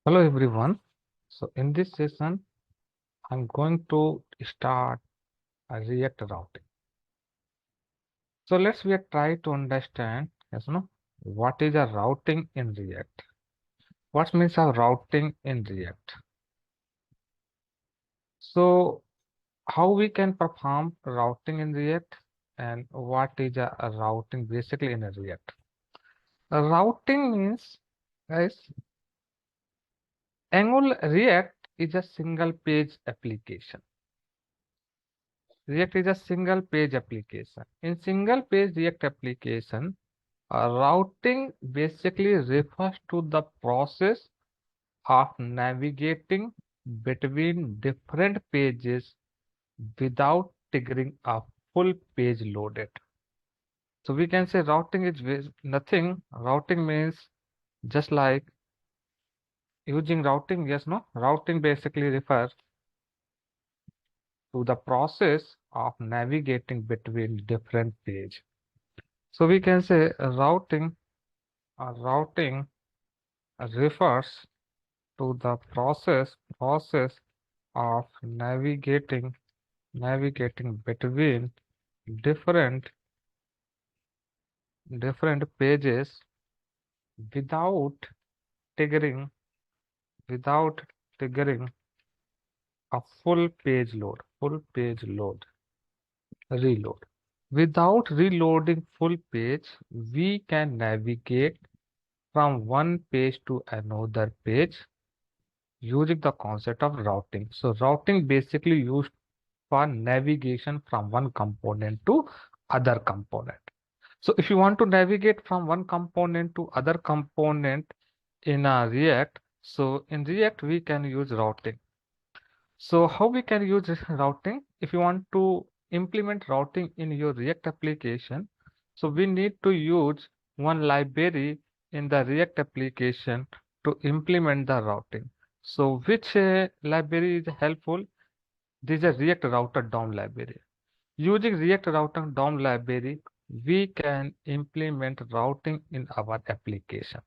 Hello everyone. So in this session, I'm going to start a React routing. So let's we try to understand, what is a routing in React? What means a routing in React? So how we can perform routing in React and what is a routing basically in a React? A routing means, guys, Angular React is a single page application. React is a single page application. In single page React application, routing basically refers to the process of navigating between different pages without triggering a full page loaded. So we can say routing is nothing. Routing means just like using routing, yes, no? Routing basically refers to the process of navigating between different pages. So we can say routing refers to the process of navigating between different different pages without triggering without triggering a full page load reload. Without reloading full page, we can navigate from one page to another page using the concept of routing. So routing basically used for navigation from one component to other component. So if you want to navigate from one component to other component in a React, so in React we can use routing. So how we can use routing? If you want to implement routing in your React application, so we need to use one library in the React application to implement the routing. So which library is helpful? This is a React Router DOM library. Using React Router DOM library, we can implement routing in our application.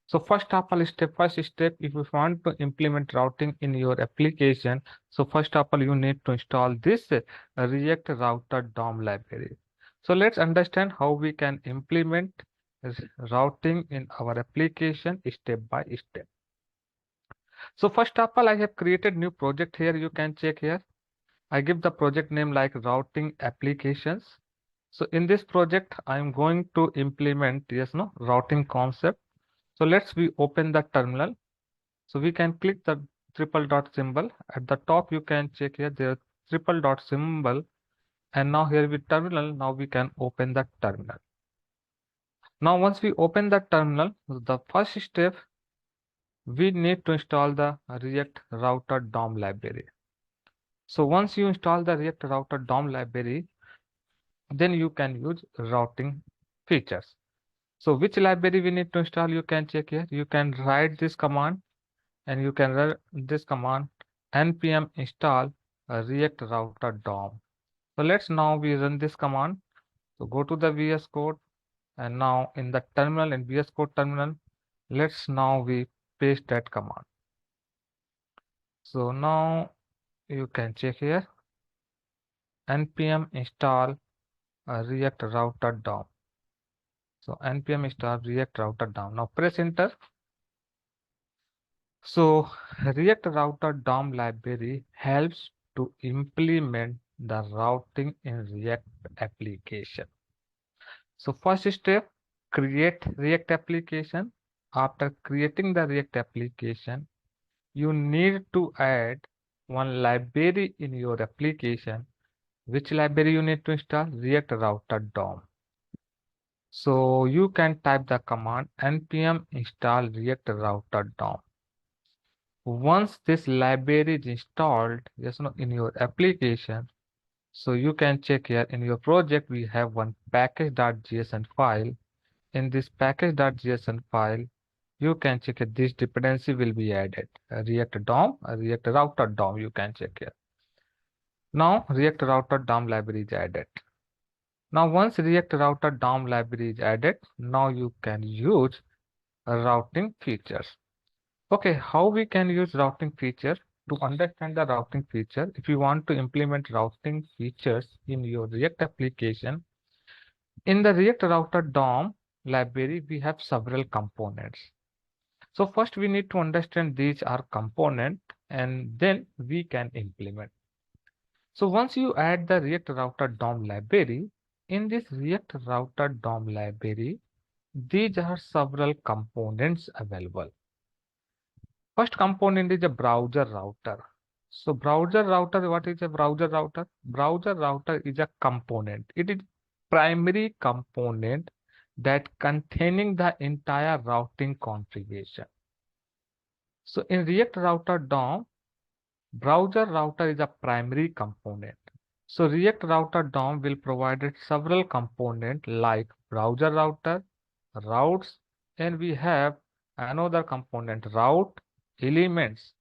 So first step, if you want to implement routing in your application, so first of all, you need to install this React Router DOM library. So let's understand how we can implement routing in our application step by step. So first of all, I have created new project here. You can check here. I give the project name like routing applications. So in this project, I'm going to implement, yes, no, routing concept. So we open the terminal. So we can click the triple dot symbol. At the top, you can check here, there triple dot symbol. And now here with terminal, now we can open the terminal. Now, once we open the terminal, the first step, we need to install the React Router DOM library. So once you install the React Router DOM library, then you can use routing features. So which library we need to install, you can check here. You can write this command and you can run this command npm install react router DOM. So let's now we run this command. So go to the VS Code and now in the terminal in VS Code terminal, let's now we paste that command. So now you can check here npm install react router DOM. So npm install react router DOM. Now press enter. So React Router DOM library helps to implement the routing in React application. So first step, create React application. After creating the React application, you need to add one library in your application. Which library you need to install? React Router DOM. So you can type the command npm install React Router DOM. Once this library is installed, yes, no, in your application, so you can check here in your project, we have one package.json file. In this package.json file, you can check it, this dependency will be added. React DOM, React Router DOM, you can check here. Now React Router DOM library is added. Now once React Router DOM library is added, now you can use routing features. Okay, how we can use routing feature? To understand the routing feature, if you want to implement routing features in your React application, in the React Router DOM library, we have several components. So first we need to understand these are component and then we can implement. So once you add the React Router DOM library, in this React Router DOM library, these are several components available. First component is a browser router. So browser router, what is a browser router? Browser router is a component. It is primary component that containing the entire routing configuration. So in React Router DOM, browser router is a primary component. So React Router DOM will provide several components like browser router, routes, and we have another component route elements.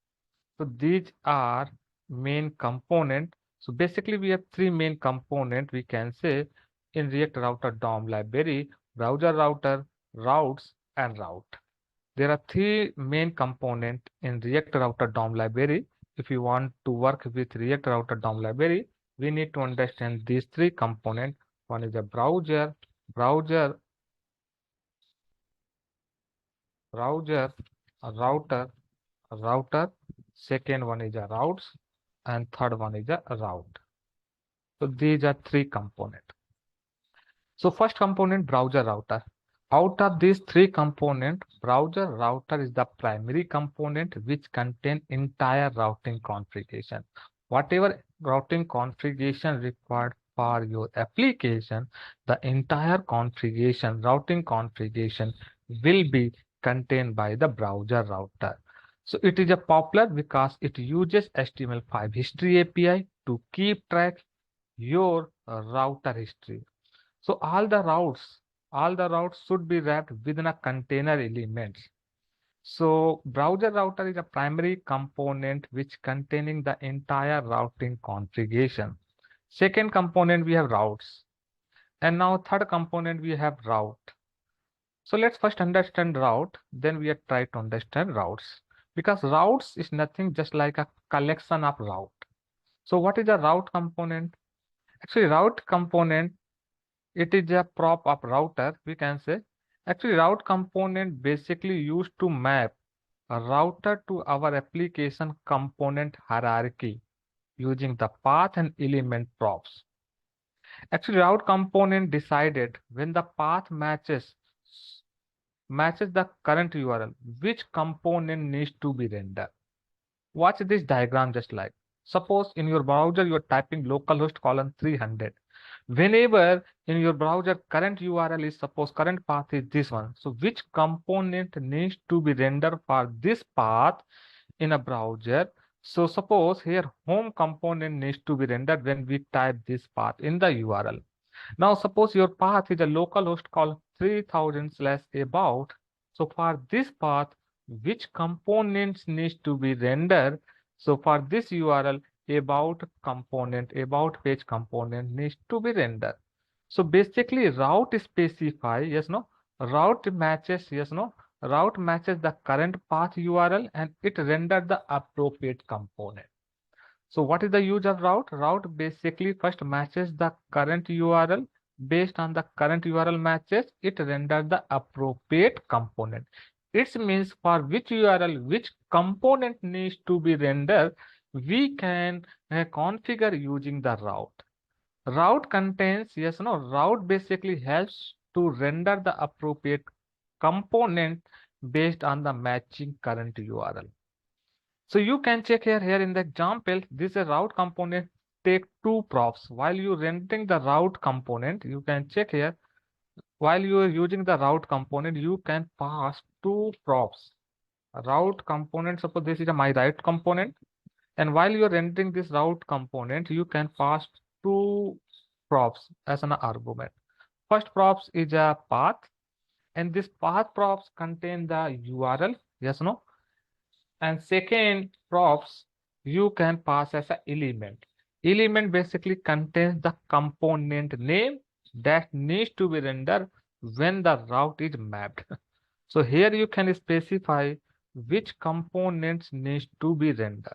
So these are main component. So basically we have three main component we can say in React Router DOM library, browser router, routes, and route. There are three main component in React Router DOM library. If you want to work with React Router DOM library, we need to understand these three components. One is a browser, a router. Second one is a routes, and third one is a route. So these are three components. So first component, browser router. Out of these three components, browser router is the primary component which contain entire routing configuration. Whatever routing configuration required for your application, the entire configuration, routing configuration will be contained by the browser router. So it is a popular because it uses HTML5 history API to keep track your router history. So all the routes should be wrapped within a container elements. So browser router is a primary component which containing the entire routing configuration. Second component we have routes. And now third component we have route. So let's first understand route, then we are try to understand routes. Because routes is nothing just like a collection of route. So what is a route component? Actually, route component, it is a prop of router, we can say. Actually, route component basically used to map a router to our application component hierarchy using the path and element props. Actually, route component decided when the path matches the current URL, which component needs to be rendered. Watch this diagram just like. Suppose in your browser you are typing localhost colon 300. Whenever in your browser current URL is suppose current path is this one. So which component needs to be rendered for this path in a browser? So suppose here home component needs to be rendered when we type this path in the URL. Now suppose your path is a localhost called 3000 slash about. So for this path, which components needs to be rendered? So for this URL, about page component needs to be rendered. So basically route specify, yes, no, route matches, yes, no, route matches the current path URL and it renders the appropriate component. So what is the use of route? Route basically first matches the current URL. Based on the current URL matches, it renders the appropriate component. It means for which URL, which component needs to be rendered, we can configure using the route. Route contains, yes, no, route basically helps to render the appropriate component based on the matching current URL. So you can check here in the example, this is a route component take two props. While you rendering the route component, you can check here, while you are using the route component, you can pass two props. A route component, suppose this is a my route component. And while you are rendering this route component, you can pass two props as an argument. First props is a path, and this path props contain the URL, yes, no? And second props, you can pass as an element. Element basically contains the component name that needs to be rendered when the route is mapped. So here you can specify which components needs to be rendered.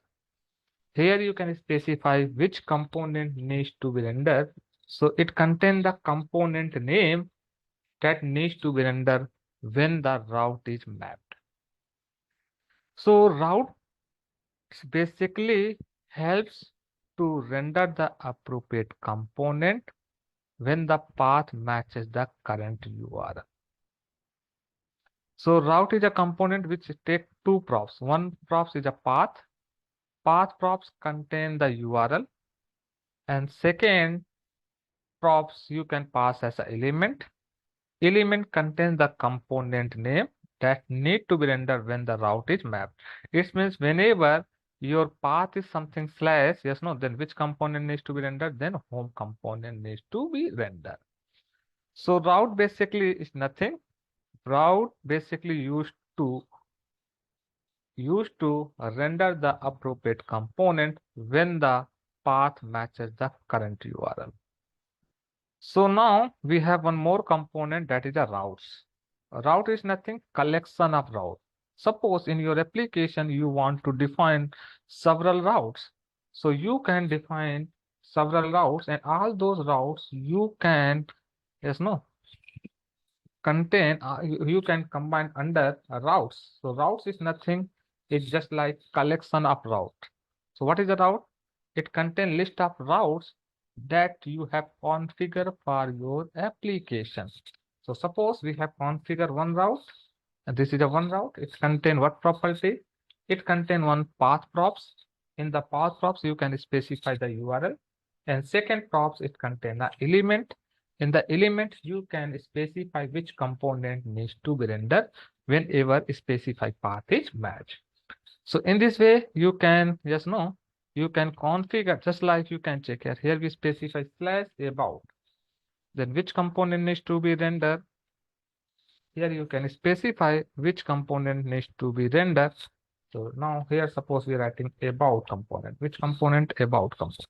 Here you can specify which component needs to be rendered. So it contains the component name that needs to be rendered when the route is mapped. So route basically helps to render the appropriate component when the path matches the current URL. So route is a component which take two props. One props is a path. Path props contain the URL, and second props you can pass as an element. Element contains the component name that need to be rendered when the route is mapped. It means whenever your path is something slash, yes, no, then which component needs to be rendered? Then home component needs to be rendered. So route basically is nothing. Route basically used to render the appropriate component when the path matches the current URL. So now we have one more component, that is a routes. A route is nothing, collection of routes. Suppose in your application you want to define several routes. So you can define several routes, and all those routes you can, yes, no, contain, you can combine under routes. So routes is nothing, it's just like collection of route. So what is a route? It contains list of routes that you have configured for your application. So suppose we have configured one route, and this is a one route. It contains what property? It contains one path props. In the path props you can specify the URL, and second props it contains the element. In the element, you can specify which component needs to be rendered whenever specified path is matched. So in this way, you can, yes, no, you can configure just like you can check here. Here we specify slash about. Then which component needs to be rendered? Here you can specify which component needs to be rendered. So now here suppose we are writing about component. Which component? About component.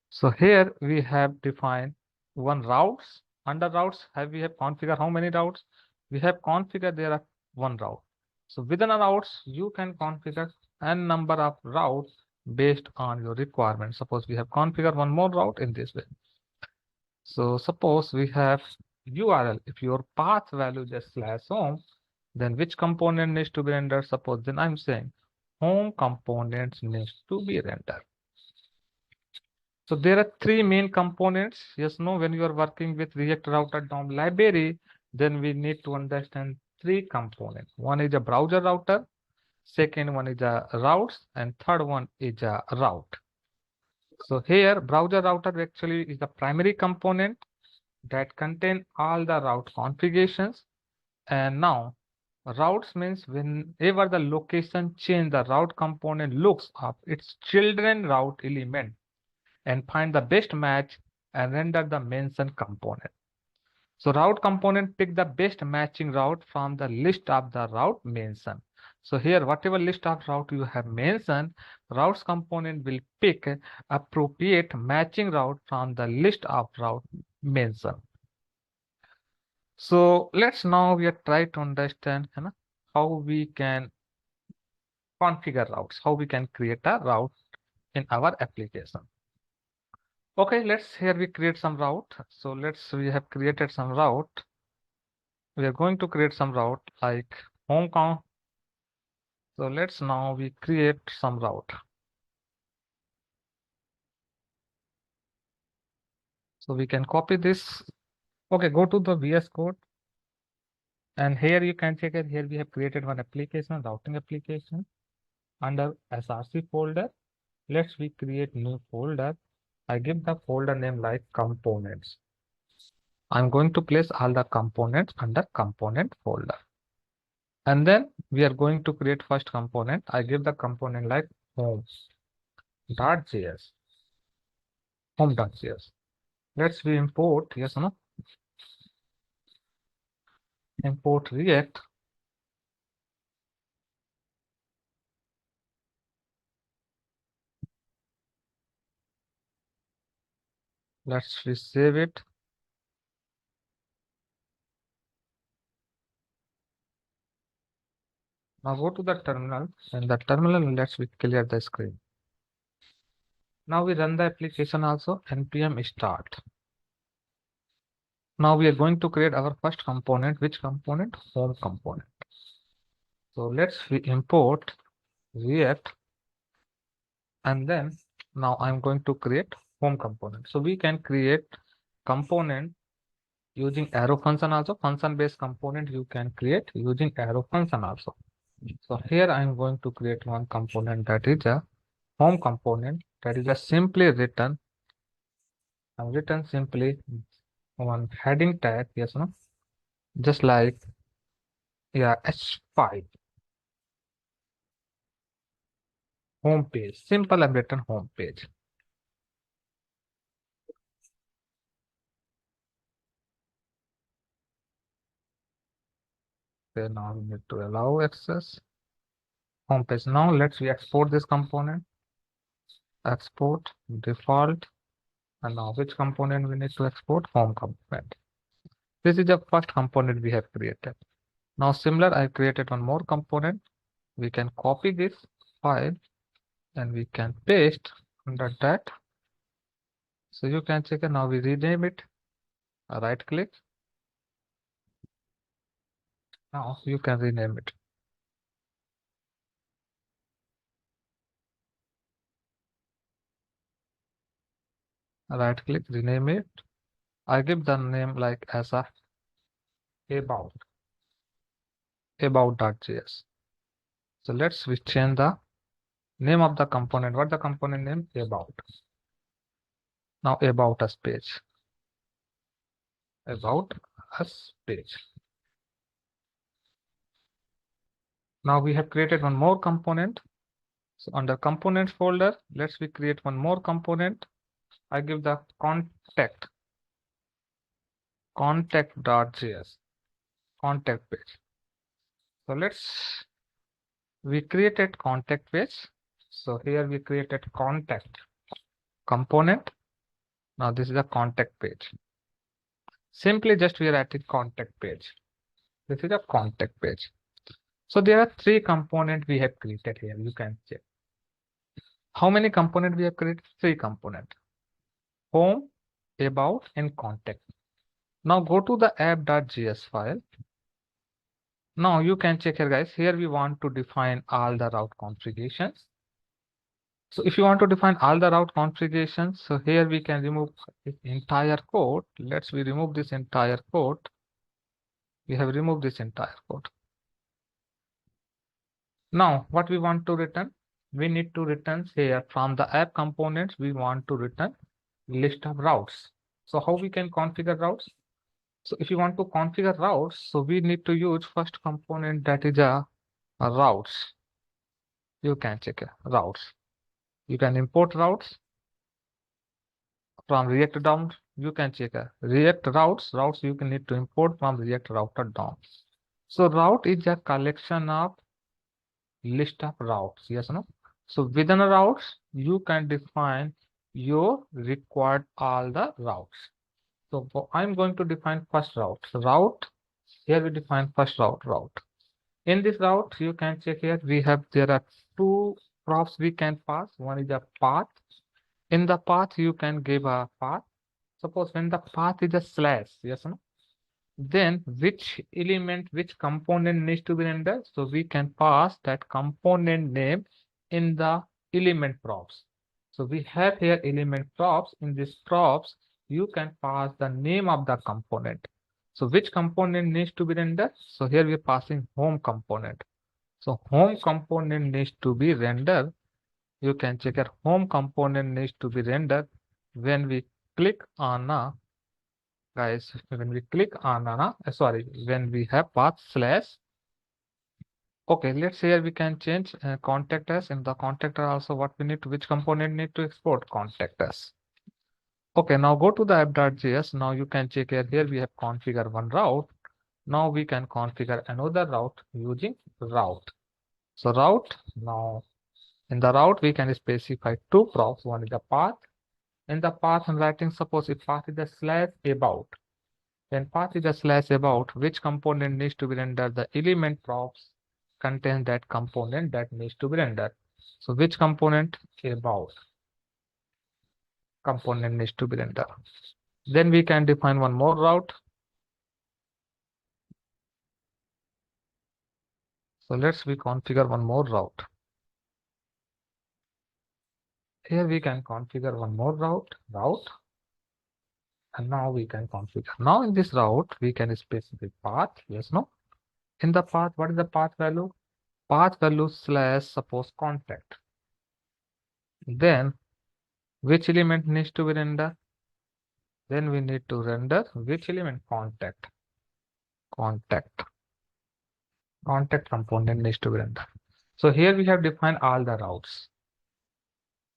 So here we have defined one routes. Under routes, we have configured how many routes? We have configured there are one route. So within a routes, you can configure n number of routes based on your requirement. Suppose we have configured one more route in this way. So suppose we have URL. If your path value just slash home, then which component needs to be rendered? Suppose then I'm saying home components needs to be rendered. So there are three main components. Yes, no, when you are working with React Router DOM library, then we need to understand three components. One is a browser router, second one is a routes, and third one is a route. So here browser router actually is the primary component that contain all the route configurations. And now routes means whenever the location change, the route component looks up its children route element and find the best match and render the mentioned component. So route component pick the best matching route from the list of the route mentioned. So here whatever list of route you have mentioned, routes component will pick appropriate matching route from the list of route mentioned. So let's now we are try to understand how we can configure routes, how we can create a route in our application. Okay, let's here we create some route. So we have created some route. We are going to create some route like home count. So let's now we create some route. So we can copy this. Okay, go to the VS Code. And here you can check it. Here we have created one application, routing application under SRC folder. Let's we create new folder. I give the folder name like components. I'm going to place all the components under component folder. And then we are going to create first component. I give the component like home.js. Home.js. Let's we import, yes or no? Import React. Let's we save it. Now go to the terminal. In the terminal, let's we clear the screen. Now we run the application also, npm start. Now we are going to create our first component. Which component? Home component. So let's we import React, and then now I'm going to create home component. So we can create component using arrow function also. Function based component you can create using arrow function also. So here I'm going to create one component, that is a home component, that is a simply written. I've written simply one heading tag, yes, no, just like, yeah, h5 home page. Simple I've written home page. Okay, now we need to allow access home page. Now let's we export this component. Export default, and now which component we need to export? Home component. This is the first component we have created. Now similar, I created one more component. We can copy this file and we can paste under that. So you can check it. Now we rename it. Right click. Now you can rename it. Right click, rename it. I give the name like as a about.js. So let's we change the name of the component. What the component name? About. Now about us page. About us page. Now we have created one more component. So under components folder, let's we create one more component. I give the contact.js, contact page. So we created contact page. So here we created contact component. Now this is the contact page. Simply just we are adding contact page. This is a contact page. So there are three components we have created here. You can check. How many components we have created? Three components. Home, about, and contact. Now go to the app.js file. Now you can check here, guys. Here we want to define all the route configurations. So if you want to define all the route configurations, so here we can remove this entire code. Let's we remove this entire code. We have removed this entire code. Now what we want to return? We need to return here from the app components. We want to return list of routes. So how we can configure routes? So if you want to configure routes, so we need to use first component, that is a routes. You can check routes. You can import routes from React DOM. You can check React routes. Routes you can need to import from React router DOM. So route is a collection of list of routes. Yes, no. So within routes, you can define your required all the routes. So I'm going to define first route. So route, here we define first route. In this route, you can check here, there are two props we can pass. One is a path. In the path, you can give a path. Suppose when the path is a slash, yes, no? Then which element, which component needs to be rendered? So we can pass that component name in the element props. So we have here element props. In this props, you can pass the name of the component. So which component needs to be rendered? So here we are passing home component. So home component needs to be rendered. You can check our home component needs to be rendered when we click on a, guys, when we click on a, when we have path slash. Okay, let's say here we can change contact us. In the contact us also, what we need to, which component need to export? Contact us. Okay, now go to the app.js. Now you can check here we have configure one route. Now we can configure another route using route. So route, now in the route we can specify two props. One is the path. In the path I'm writing, suppose if path is a slash about. Then path is a slash about, which component needs to be rendered? The element props contains that component that needs to be rendered. So which component? About component needs to be rendered. Then we can define one more route. So let's we configure one more route. Here we can configure one more route, and now we can configure. Now in this route, we can specify path, yes, no? In the path, what is the path value? Path value slash suppose contact. Then which element needs to be rendered? Then we need to render which element? Contact. Contact component needs to be rendered. So here we have defined all the routes.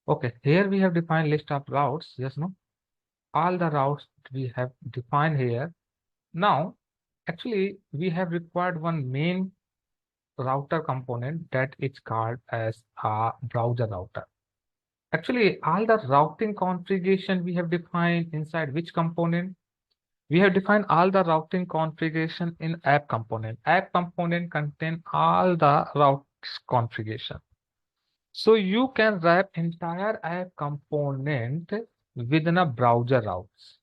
Okay, here we have defined list of routes, yes, no? All the routes we have defined here. Now, actually, we have required one main router component that is called as a browser router. Actually, all the routing configuration we have defined inside which component? We have defined all the routing configuration in app component. App component contain all the routes configuration. So you can wrap entire app component within a browser routes,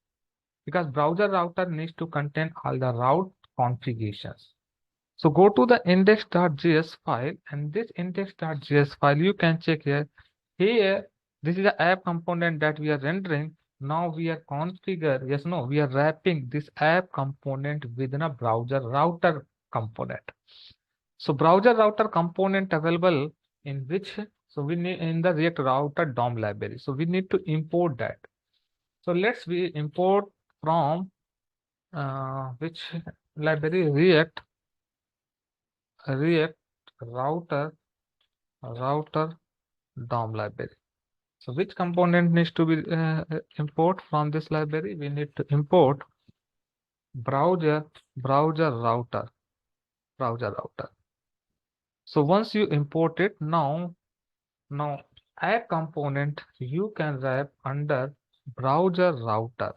because browser router needs to contain all the route configurations. So go to the index.js file, and this index.js file you can check here. Here, this is the app component that we are rendering. Now we are configure, yes, no, we are wrapping this app component within a browser router component. So browser router component available in which, so we need in the React router DOM library. So we need to import that. So let's we import from which library? React router DOM library. So which component needs to be import from this library? We need to import browser router. So once you import it, now app component you can wrap under browser router,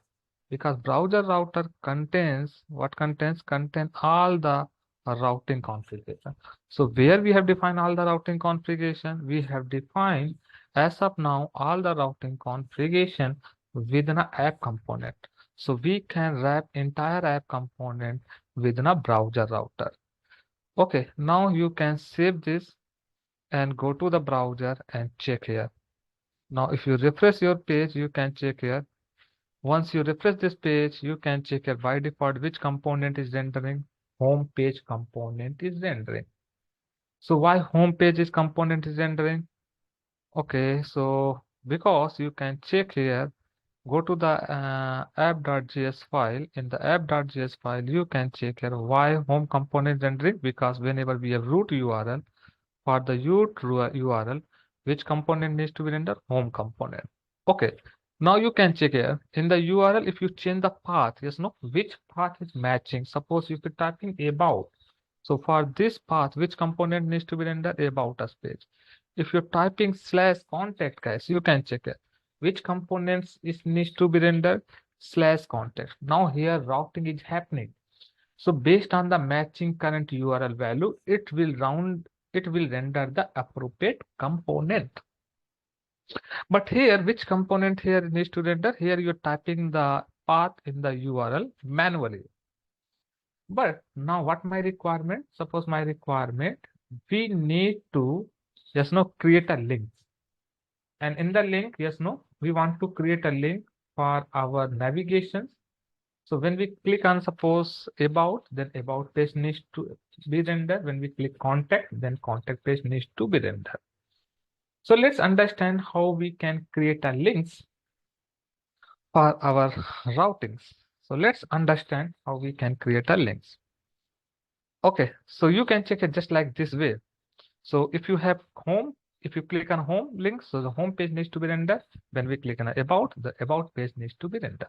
because browser router contains what? Contain all the routing configuration. So where we have defined all the routing configuration, we have defined as of now all the routing configuration within an app component. So we can wrap entire app component within a browser router. Okay, now you can save this and go to the browser and check here. Now, if you refresh your page, you can check here. Once you refresh this page, you can check here by default which component is rendering. Home page component is rendering. So why home page is component is rendering? Okay, so because you can check here, go to the app.js file. In the app.js file, you can check here why home component is rendering, because whenever we have root URL, for the root URL, which component needs to be rendered? Home component. Okay. Now you can check here in the URL, if you change the path, yes, no, which path is matching. Suppose if you're typing about. So for this path, which component needs to be rendered? About us page. If you're typing slash contact, guys, you can check it. Which components is needs to be rendered? Slash contact. Now here routing is happening. So based on the matching current URL value, it will render the appropriate component. But here, which component here needs to render? Here you're typing the path in the URL manually. But now what my requirement? Suppose my requirement, we need to just now create a link. And in the link, yes, no, we want to create a link for our navigations. So when we click on suppose about, then about page needs to be rendered. When we click contact, then contact page needs to be rendered. So let's understand how we can create a links for our routings. So let's understand how we can create a links. Okay, so you can check it just like this way. So if you have home, if you click on home links, so the home page needs to be rendered. When we click on about, the about page needs to be rendered.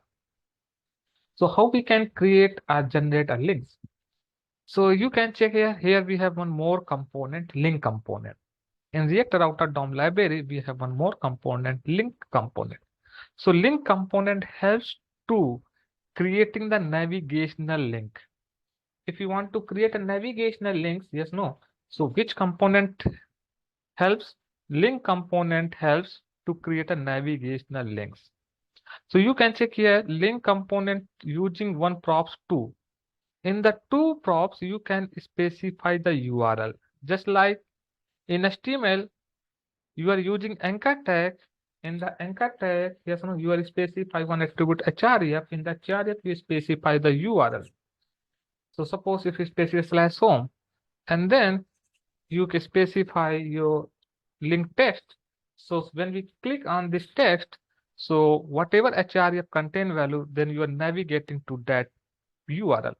So how we can create or generate a links? So you can check here. Here we have one more component, link component. In React Router DOM library, we have one more component, link component. So link component helps to creating the navigational link. If you want to create a navigational links, yes, no. So which component helps? Link component helps to create a navigational links. So you can check here link component using one props two. In the two props, you can specify the URL. Just like in HTML, you are using anchor tag. In the anchor tag, yes, no, you are specify one attribute href. In the href, you specify the URL. So suppose if you specify slash home, and then you can specify your link text. So when we click on this text, so whatever href contain value, then you are navigating to that URL.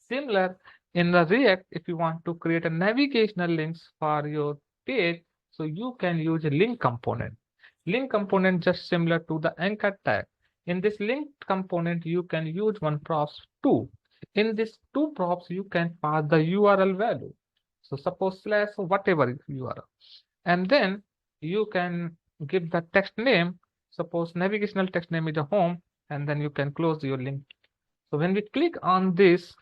Similar in the React, if you want to create a navigational links for your page, so you can use a link component. Link component just similar to the anchor tag. In this link component, you can use one props two. In this two props, you can pass the URL value. So suppose slash whatever URL, and then you can give the text name. Suppose navigational text name is a home, and then you can close your link. So when we click on this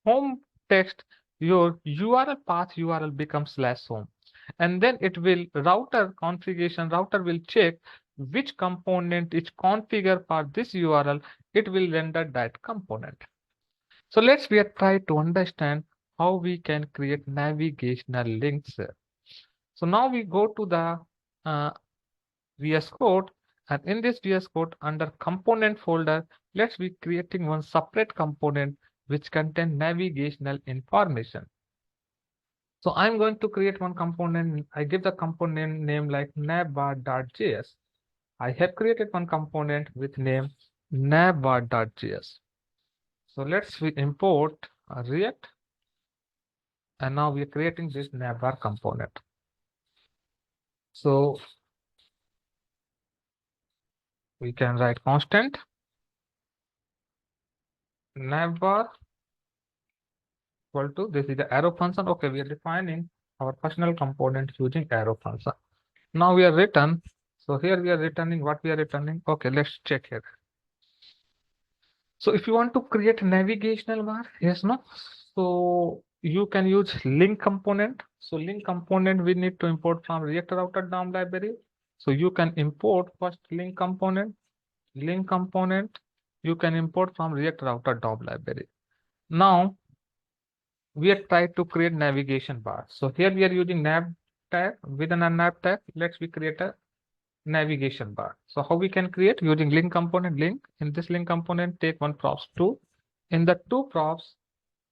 home text, your URL path URL becomes slash home, and then it will router configuration. Router will check which component is configured for this URL. It will render that component. So let's we try to understand how we can create navigational links. So now we go to the VS Code, and in this VS Code under component folder, let's be creating one separate component which contain navigational information. So I'm going to create one component. I give the component name like navbar.js. I have created one component with name navbar.js. So let's we import React, and now we are creating this navbar component. So we can write constant navbar equal to, this is the arrow function. Okay, we are defining our personal component using arrow function. Now we are written. So here we are returning what we are returning. Okay, let's check here. So if you want to create navigational bar, yes, no. So you can use link component. So link component we need to import from React Router DOM library. So you can import first link component. Link component you can import from React Router DOM library. Now we are trying to create navigation bar. So here we are using nav tag. Within a nav tag, let's we create a navigation bar. So how we can create using link component link. In this link component, take one props two. In the two props,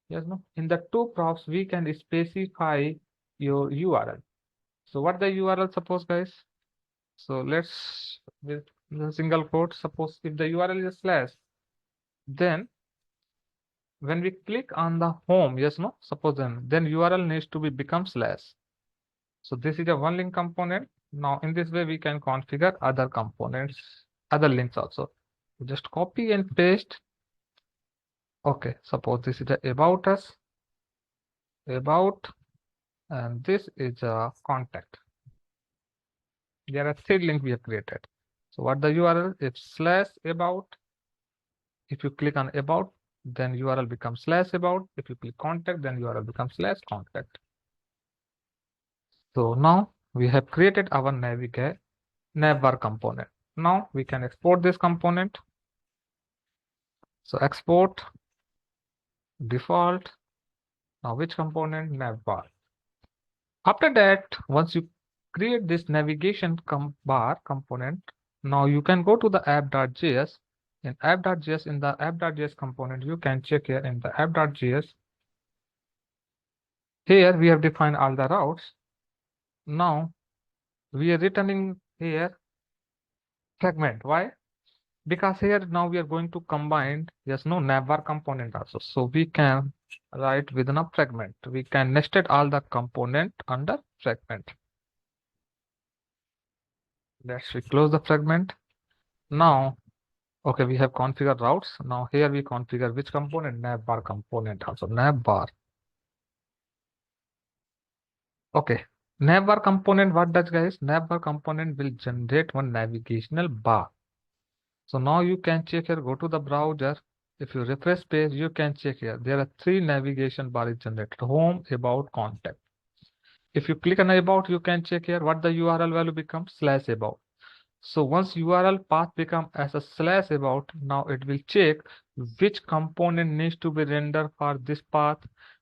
yes, no. In the two props, we can specify your URL. So what the URL suppose, guys? So let's with the single quote. Suppose if the URL is slash, then when we click on the home, yes, no. Suppose then URL needs to be become slash. So this is a one link component. Now in this way we can configure other components, other links also. Just copy and paste. Okay, suppose this is the about us, about, and this is a contact. There are three links we have created. So what the URL is slash about. If you click on about, then URL becomes slash about. If you click contact, then URL becomes slash contact. So now we have created our navbar component. Now we can export this component. So export default. Now which component? Navbar. After that, once you create this navigation bar component, now you can go to the app.js. In app.js, in the app.js component, you can check here in the app.js. Here we have defined all the routes. Now we are returning here fragment. Why? Because here now we are going to combine, yes, no, navbar component also. So we can write within a fragment. We can nested all the component under fragment. Let's we close the fragment. Now, okay, we have configured routes. Now here we configure which component? Navbar component also. Navbar. Okay. Navbar component, what does, guys? Navbar component will generate one navigational bar. So now you can check here, go to the browser. If you refresh page, you can check here. There are three navigation bars generated: home, about, contact. If you click on about, you can check here what the URL value becomes /about. So once URL path become as a /about, now it will check which component needs to be rendered for this path.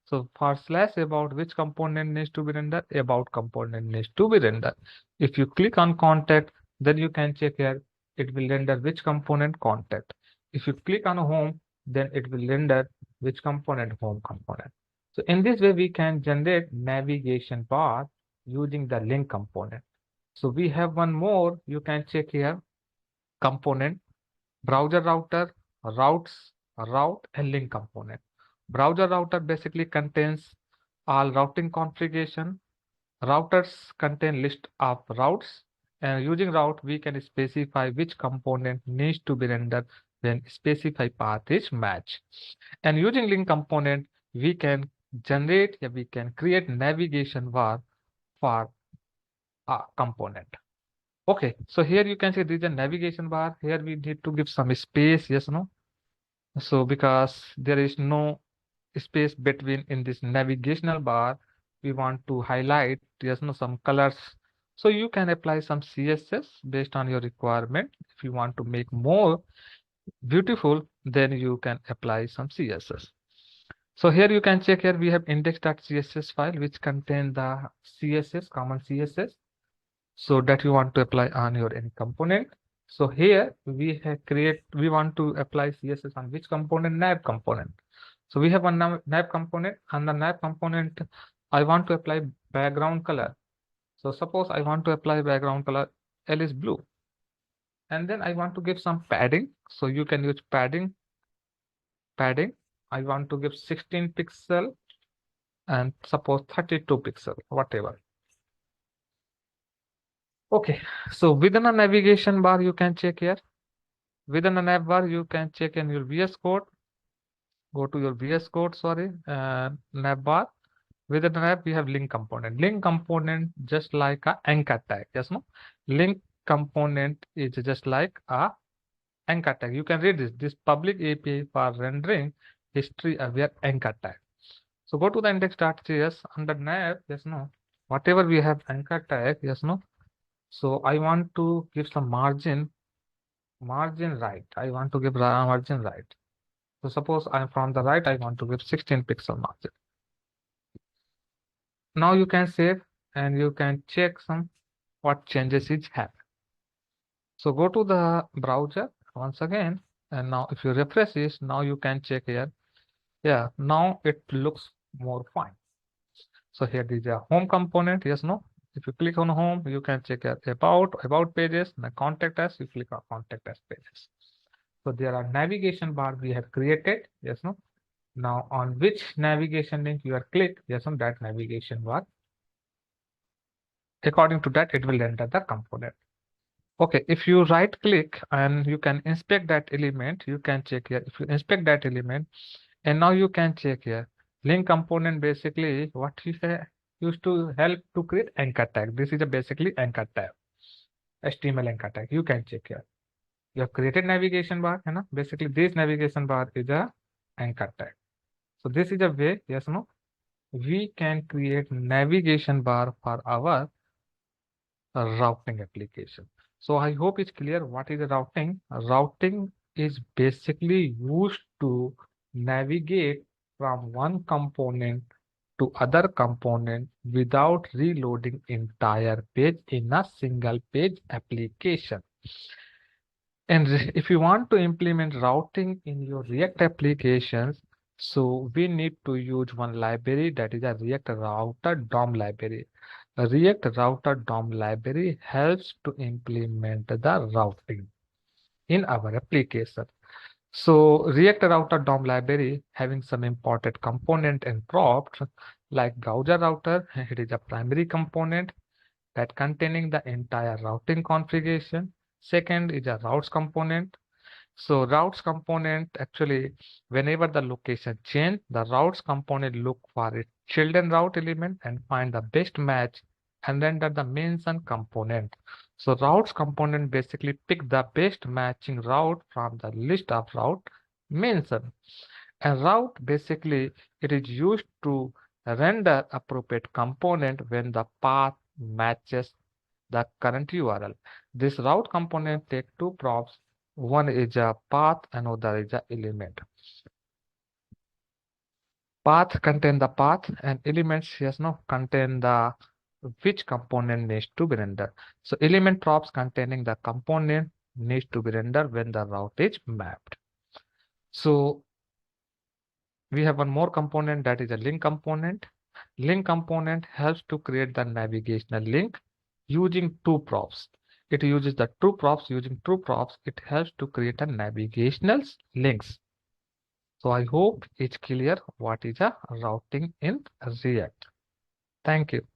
So for /about, which component needs to be rendered? About component needs to be rendered. If you click on contact, then you can check here, it will render which component? Contact. If you click on home, then it will render which component? Home component. So in this way, we can generate navigation bar using the link component. So we have one more, you can check here, component, browser router, routes, route and link component. Browser router basically contains all routing configuration. Routers contain list of routes, and using route we can specify which component needs to be rendered when specified path is matched. And using link component, we can generate, we can create navigation bar for a component. Okay, so here you can see there is a navigation bar. Here we need to give some space, yes, no? So because there is no space between in this navigational bar, we want to highlight, yes, no, some colors. So you can apply some CSS based on your requirement. If you want to make more beautiful, then you can apply some CSS. So here you can check here, we have index.css file, which contain the CSS, common CSS. So that you want to apply on your any component. So here we we want to apply CSS on which component? Nav component. So we have one nav component, and the nav component, I want to apply background color. So suppose I want to apply background color, L is blue. And then I want to give some padding. So you can use padding. I want to give 16 pixel and suppose 32 pixel, whatever. Okay, so within a navigation bar, you can check here. Within a nav bar, you can check in your VS Code. Go to your VS Code, sorry, nav bar. Within the nav, we have link component. Link component just like a anchor tag. Yes, no? Link component is just like a anchor tag. You can read this. This public API for rendering history aware anchor tag. So go to the index.js under nav. Yes, no? Whatever we have anchor tag. Yes, no? So I want to give some margin right. I want to give margin right. So suppose I'm from the right, I want to give 16 pixel margin. Now you can save and you can check some what changes is happened. So go to the browser once again, and now if you refresh this, now you can check here. Yeah, now it looks more fine. So here is a home component. Yes, no. If you click on home, you can check about pages, the contact us, you click on contact us pages. So there are navigation bar we have created. Yes, no. Now on which navigation link you are click, yes, on that navigation bar. According to that, it will enter the component. Okay, if you right click and you can inspect that element, you can check here. If you inspect that element, and now you can check here. Link component basically what you say used to help to create anchor tag. This is a basically anchor tag, HTML anchor tag. You can check here. You have created navigation bar, you know. Basically, this navigation bar is a anchor tag. So this is a way, yes, no, we can create navigation bar for our routing application. So I hope it's clear what is routing. Routing is basically used to navigate from one component to other component without reloading entire page in a single page application. And if you want to implement routing in your React applications, so we need to use one library, that is a React Router DOM library. A React Router DOM library helps to implement the routing in our application. So React Router DOM library having some important component and props like browser router. It is a primary component that containing the entire routing configuration. Second is a routes component. So routes component actually, whenever the location change, the routes component look for its children route element and find the best match and render the mention component. So routes component basically pick the best matching route from the list of route mentioned. And route basically it is used to render appropriate component when the path matches the current URL. This route component take two props. One is a path, another is a element. Path contain the path and elements yes no contain the which component needs to be rendered. So element props containing the component needs to be rendered when the route is mapped. So we have one more component, that is a link component. Link component helps to create the navigational link using two props. It uses the two props. Using two props, it helps to create a navigational links. So I hope it's clear what is a routing in React. Thank you.